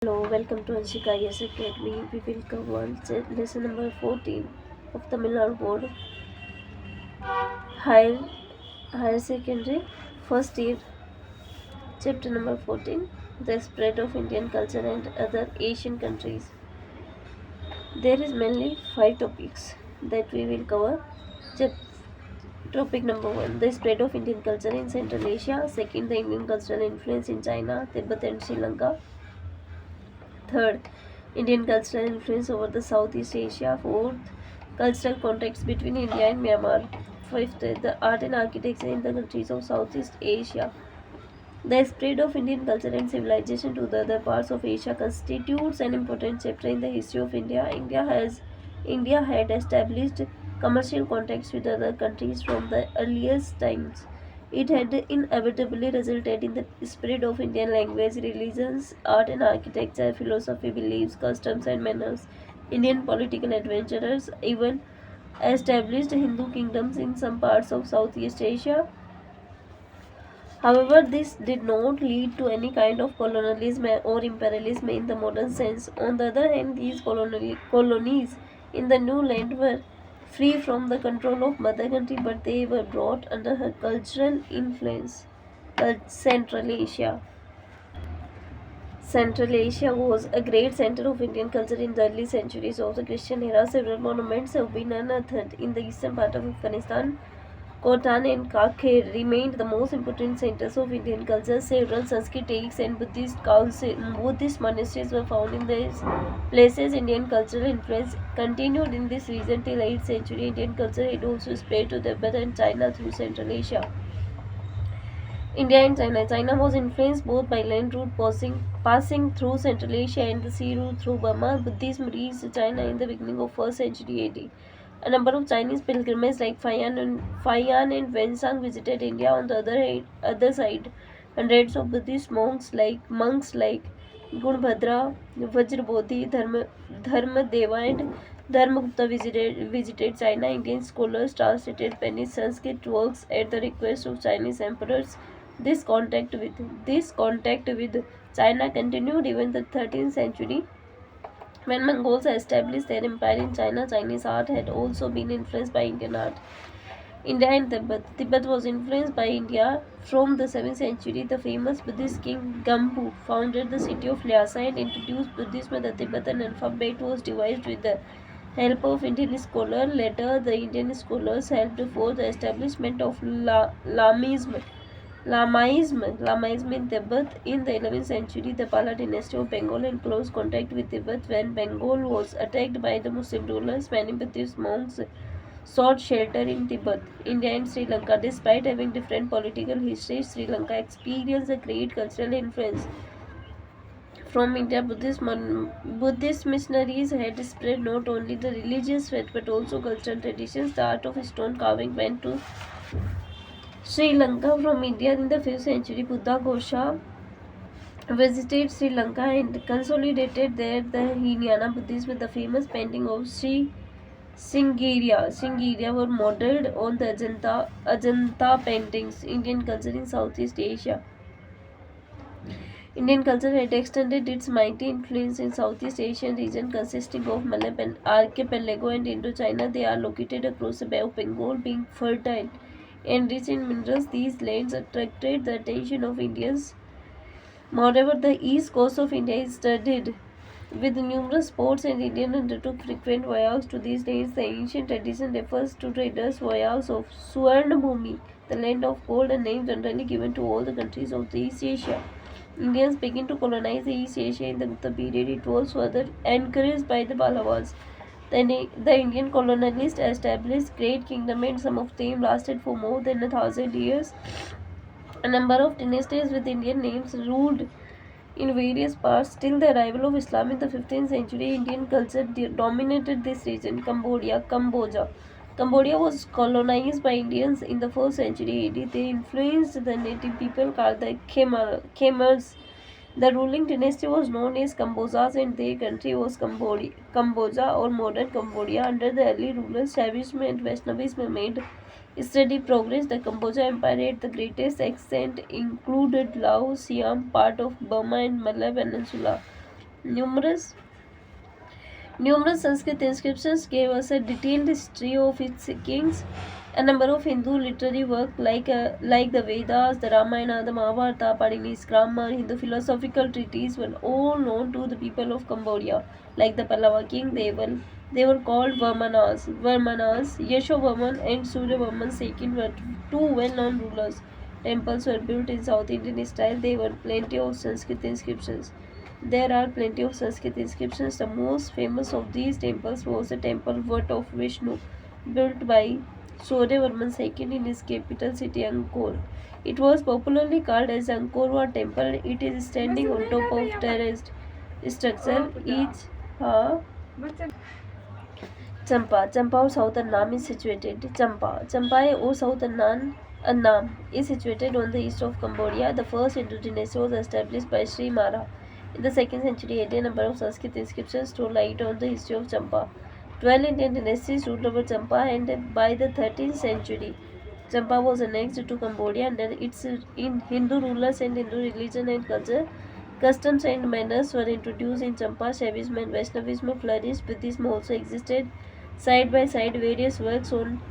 Hello, welcome to Anshika Yes Academy. We will cover lesson number 14 of Tamilnadu Board Higher Secondary First Year, Chapter number 14, The Spread of Indian Culture and Other Asian Countries. There is mainly 5 topics that we will cover. Topic number 1, The Spread of Indian Culture in Central Asia. Second, The Indian Cultural Influence in China, Tibet and Sri Lanka. Third, Indian cultural influence over the Southeast Asia. Fourth, cultural context between India and Myanmar. Fifth, the art and architecture in the countries of Southeast Asia. The spread of Indian culture and civilization to the other parts of Asia constitutes an important chapter in the history of India. India had established commercial contacts with other countries from the earliest times. It had inevitably resulted in the spread of Indian language, religions, art and architecture, philosophy, beliefs, customs and manners. Indian political adventurers even established Hindu kingdoms in some parts of Southeast Asia. However, this did not lead to any kind of colonialism or imperialism in the modern sense. On the other hand, these colonies in the new land were free from the control of mother country, but they were brought under her cultural influence. Central Asia. Central Asia was a great center of Indian culture in the early centuries of the Christian era. Several monuments have been unearthed in the eastern part of Afghanistan. Khotan and Kakher remained the most important centers of Indian culture. Several Sanskrit texts and Buddhist monasteries were found in these places. Indian cultural influence continued in this region till 8th century. Indian culture had also spread to Tibet and China through Central Asia. India and China. China was influenced both by land route passing through Central Asia and the sea route through Burma. Buddhism reached China in the beginning of 1st century AD. A number of Chinese pilgrims like Faiyan and Wenzhang visited India. On the other side, hundreds of Buddhist monks like Gunbhadra, Vajrabodhi, Dharmadeva and Dharmagupta visited China. Indian scholars translated many Sanskrit works at the request of Chinese emperors. This contact with China continued even the 13th century. When Mongols established their empire in China, Chinese art had also been influenced by Indian art. India and Tibet. Tibet was influenced by India from the 7th century. The famous Buddhist king Gampu founded the city of Lhasa and introduced Buddhism. The Tibetan alphabet was devised with the help of Indian scholars. Later, the Indian scholars helped for the establishment of Lamaism in Tibet. In the 11th century, the Pala dynasty of Bengal in close contact with Tibet. When Bengal was attacked by the Muslim rulers, many Buddhist monks sought shelter in Tibet. India and Sri Lanka. Despite having different political histories, Sri Lanka experienced a great cultural influence from India. Buddhist missionaries had spread not only the religious faith but also cultural traditions. The art of stone carving went to Sri Lanka from India in the 5th century. Buddha Ghosha visited Sri Lanka and consolidated there the Hinayana Buddhism. The famous painting of Sri Singiria were modeled on the Ajanta paintings. Indian culture in Southeast Asia. Indian culture had extended its mighty influence in Southeast Asian region consisting of Malay Archipelago and Indochina. They are located across the Bay of Bengal, being fertile and rich in minerals. These lands attracted the attention of Indians. Moreover, the east coast of India is studded with numerous ports, and Indians undertook frequent voyages to these lands. The ancient tradition refers to traders' voyages of Suvarnabhumi, the land of gold, a name generally given to all the countries of the East Asia. Indians began to colonize the East Asia in the Gupta period. It was further encouraged by the Pallavas. The Indian colonialists established great kingdoms, and some of them lasted for more than 1,000 years. A number of dynasties with Indian names ruled in various parts. Till the arrival of Islam in the 15th century, Indian culture dominated this region. Cambodia was colonized by Indians in the 4th century AD. They influenced the native people called the Khmers. The ruling dynasty was known as Kambozas, and their country was Cambodia or modern Cambodia. Under the early rulers, Shaivism and Vaishnavism made steady progress. The Cambodia Empire at the greatest extent included Laos, Siam, part of Burma and Malay Peninsula. Numerous Numerous Sanskrit inscriptions gave us a detailed history of its kings. A number of Hindu literary works like the Vedas, the Ramayana, the Mahabharata, Panini's grammar, Hindu philosophical treatises were all known to the people of Cambodia. Like the Pallava king, they were called Varmanas. Yashovarman and Suryavarman II were two well-known rulers. Temples were built in South Indian style. There were plenty of Sanskrit inscriptions. There are plenty of Sanskrit inscriptions. The most famous of these temples was the temple Wat of Vishnu, built by Suryavarman II in his capital city Angkor. It was popularly called as Angkor Wat Temple. It is standing on top of terraced structure. Each Champa or southern Nam is situated. Champa or southern Annam is situated on the east of Cambodia. The first Hindu dynasty was established by Sri Mara in the 2nd century AD. A number of Sanskrit inscriptions throw light on the history of Champa. 12 Indian dynasties ruled over Champa, and by the 13th century, Champa was annexed to Cambodia under its Hindu rulers, and Hindu religion and culture. Customs and manners were introduced in Champa. Shaivism and Vaishnavism flourished. Buddhism also existed. Side by side, various works on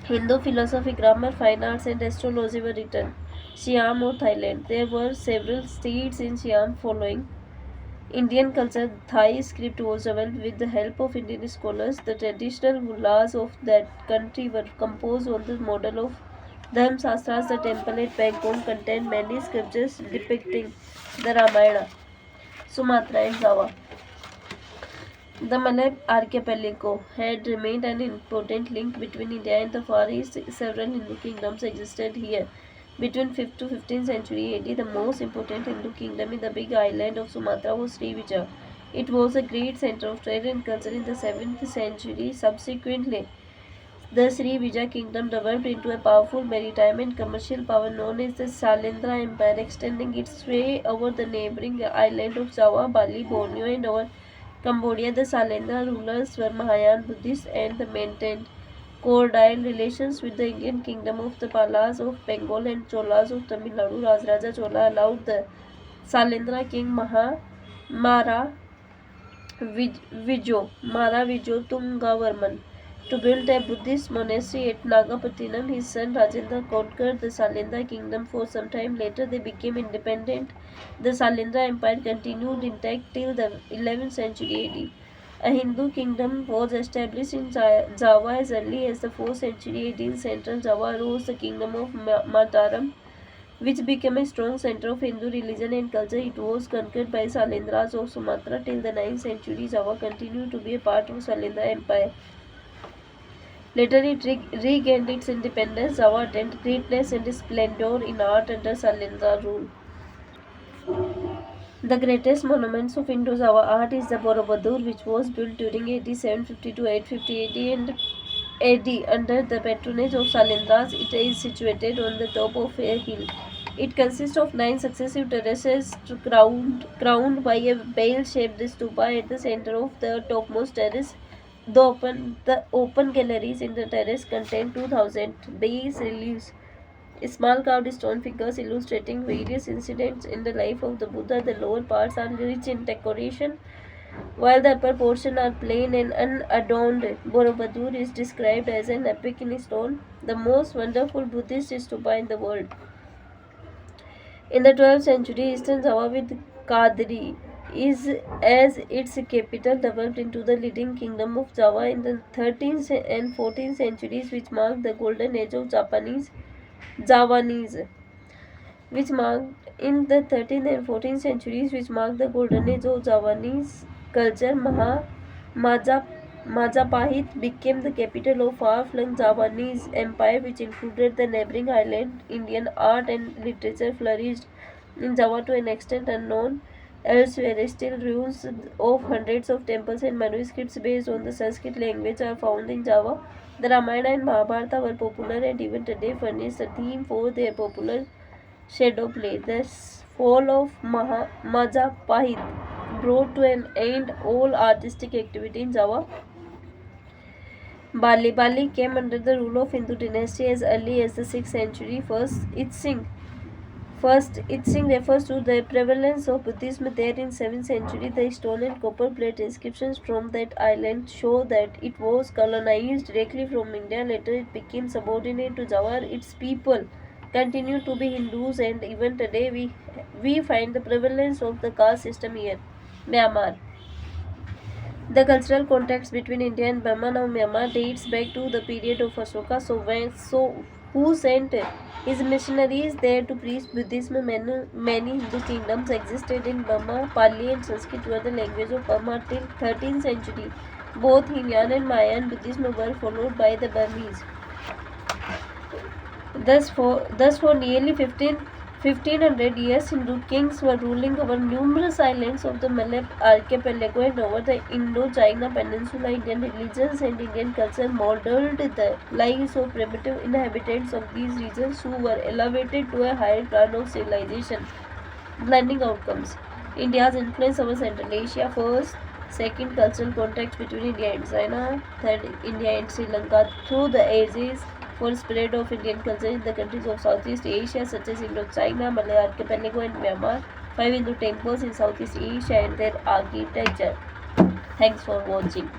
Hindu philosophy, grammar, fine arts, and astrology were written. Siam or Thailand. There were several states in Siam following Indian culture. Thai script was developed with the help of Indian scholars. The traditional laws of that country were composed on the model of Dharma Shastras. The temple at Bangkok contained many scriptures depicting the Ramayana. Sumatra and Java. The Malay archipelago had remained an important link between India and the Far East. Several Hindu kingdoms existed here. Between 5th to 15th century AD, the most important Hindu kingdom in the big island of Sumatra was Srivijaya. It was a great center of trade and culture in the 7th century. Subsequently, the Srivijaya kingdom developed into a powerful maritime and commercial power known as the Salendra Empire, extending its sway over the neighboring island of Java, Bali, Borneo, and over Cambodia. The Salendra rulers were Mahayana Buddhists and maintained cordial relations with the Indian kingdom of the Palas of Bengal and Cholas of Tamilnadu. Rajaraja Chola allowed the Salendra king Mara Vijoytungavarman to build a Buddhist monastery at Nagapattinam. His son Rajendra conquered the Salendra kingdom for some time. Later they became independent. The Salendra empire continued intact till the 11th century AD. A Hindu kingdom was established in Java as early as the 4th century AD. In central Java rose the kingdom of Mataram, which became a strong center of Hindu religion and culture. It was conquered by Salendras of Sumatra till the 9th century. Java continued to be a part of Salendra empire. Later it regained its independence. Java attained greatness and splendor in art under Salendra rule. The greatest monuments of Indo-Java art is the Borobudur, which was built during AD 750 to 850 AD under the patronage of Salendras. It is situated on the top of a hill. It consists of 9 successive terraces crowned by a bell-shaped stupa at the center of the topmost terrace. The open galleries in the terrace contain 2,000 bas reliefs, small carved stone figures illustrating various incidents in the life of the Buddha. The lower parts are rich in decoration, while the upper portion are plain and unadorned. Borobudur is described as an epic in stone, the most wonderful Buddhist stupa in the world. In the 12th century, Eastern Java with Kadri is as its capital developed into the leading kingdom of Java in the 13th and 14th centuries, which marked the golden age of Javanese, which marked in the 13th and 14th centuries, which marked the golden age of Javanese culture. Majapahit became the capital of far-flung Javanese empire, which included the neighboring island. Indian art and literature flourished in Java to an extent unknown elsewhere. Still, ruins of hundreds of temples and manuscripts based on the Sanskrit language are found in Java. The Ramayana and Mahabharata were popular and even today furnish a theme for their popular shadow play. The fall of Majapahit brought to an end all artistic activity in Java. Bali came under the rule of Hindu dynasty as early as the 6th century. First, its king First, Itzing refers to the prevalence of Buddhism there in 7th century. The stone and copper plate inscriptions from that island show that it was colonized directly from India. Later, it became subordinate to Java. Its people continue to be Hindus, and even today we find the prevalence of the caste system here. Myanmar. The cultural context between India and Burma, now Myanmar, dates back to the period of Ashoka. Who sent his missionaries there to preach Buddhism? Many Hindu kingdoms existed in Burma. Pali and Sanskrit were the language of Burma till 13th century. Both Hinyan and Mayan Buddhism were followed by the Burmese. Thus for nearly 1500 years, Hindu kings were ruling over numerous islands of the Malay archipelago and over the Indo-China peninsula. Indian religions and Indian culture modeled the lives of primitive inhabitants of these regions who were elevated to a higher plane of civilization. Blending outcomes. India's influence over Central Asia. First, second, cultural context between India and China. Third, India and Sri Lanka through the ages. For spread of Indian culture in the countries of Southeast Asia such as Indochina, Malay Archipelago and Myanmar. 5 Hindu temples in Southeast Asia and their architecture. Thanks for watching.